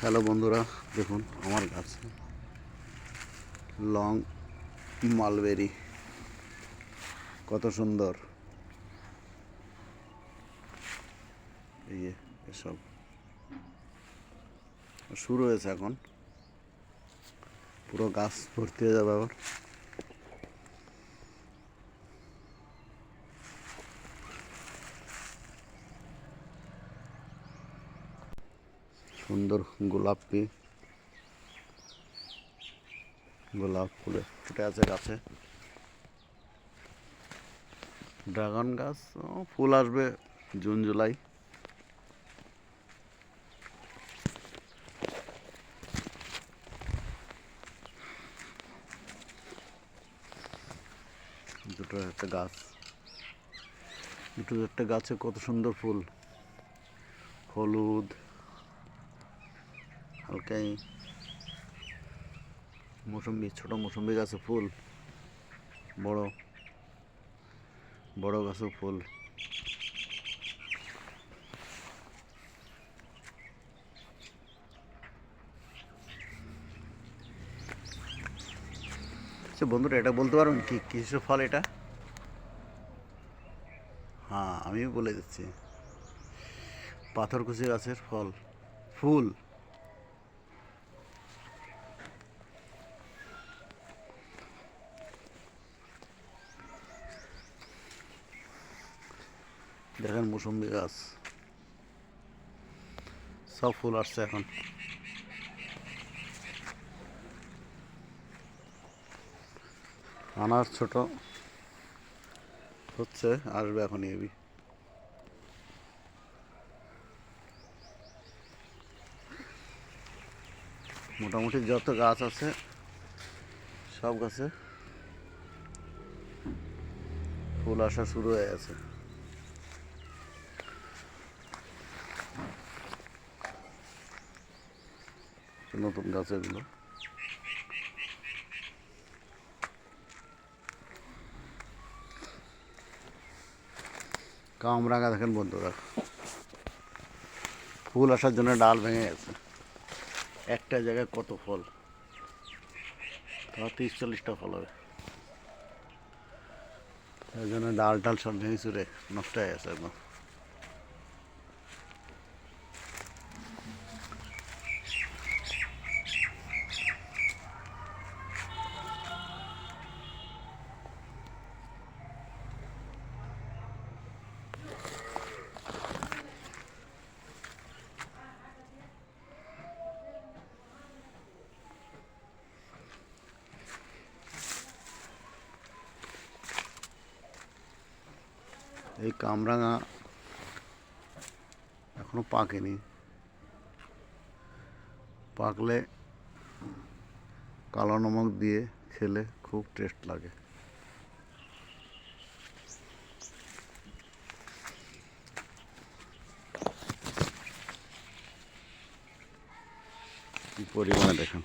Hello বন্ধুরা, দেখুন আমার গাছে লং মালবেরি কত সুন্দর। এই যে এসব শুরু হয়েছে, এখন পুরো গাছ ভর্তি হয়ে যাবে আবার। সুন্দর গোলাপি গোলাপ ফুলে ফুটে আছে গাছে। ড্রাগন গাছ ফুল আসবে জুন জুলাই। দুটো একটা গাছে কত সুন্দর ফুল, হলুদ হালকাই। মৌসুম্বি, ছোট মৌসুম্বি গাছে ফুল, বড় বড় গাছেও ফুল। আচ্ছা বন্ধুরা, এটা বলতে পারবেন কি কিসের ফল এটা? হ্যাঁ, আমিও বলে দিচ্ছি, পাথরকুচি গাছের ফল, ফুল। দেখেন মৌসুম্বি গাছ, সব ফুল আসছে এখন। আনার ছোট হচ্ছে, আসবে এখন এবি। মোটামুটি যত গাছ আছে সব গাছে ফুল আসা শুরু হয়ে গেছে। নতুন গাছ এগুলো। কামরাঙা দেখেন বন্ধুরা, ফুল আসার জন্য ডাল ভেঙে গেছে। একটা জায়গায় কত ফল, তাও 30-40টা ফল হবে। তার জন্য ডাল টাল সব ভেঙে চুরে নষ্ট হয়ে গেছে একদম। এই কামরাঙা এখনো পাকেনি, পাকলে কালো নমক দিয়ে খেলে খুব টেস্ট লাগে। কি পরিমাণে দেখেন।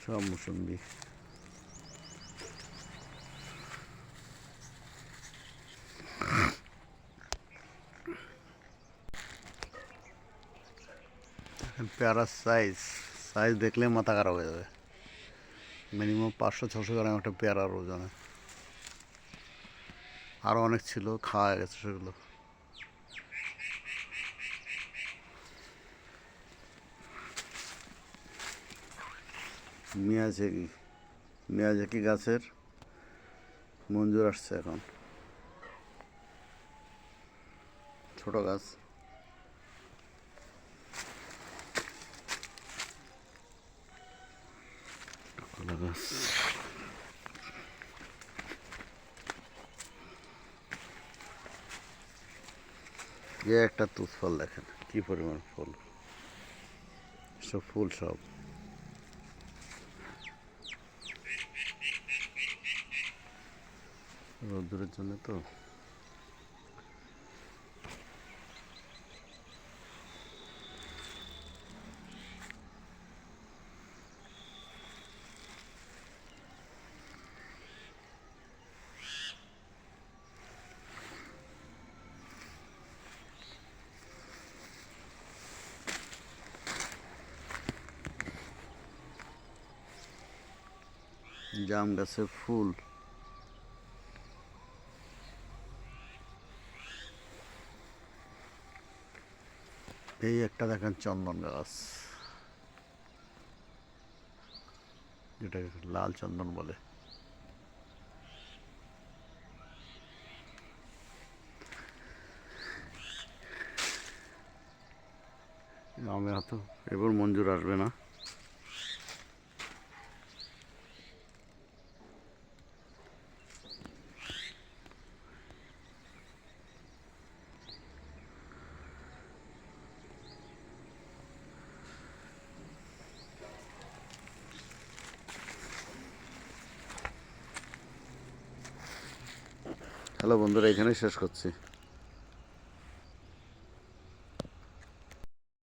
সব মৌসুম্বি। পেয়ারার সাইজ সাইজ দেখলে মাথা খারাপ হয়ে যাবে। মিনিমাম 500-600 গ্রাম একটা পেয়ারার ওজনে। আরও অনেক ছিল, খাওয়া গেছে সেগুলো। মিয়াজাকি গাছের মঞ্জুর আসছে এখন, ছোট গাছ। কলা গাছ, একটা তুত ফল দেখেন কি পরিমাণ ফুল, সব ফুল সব। রোদ্দুরের জন্য তো জাম গাছে ফুল। এই একটা দেখেন চন্দন গাছ, যেটাকে লাল চন্দন বলে। আমি হয়তো এবার মঞ্জুর আসবে না। হ্যালো বন্ধুরা, এখানেই শেষ করছি।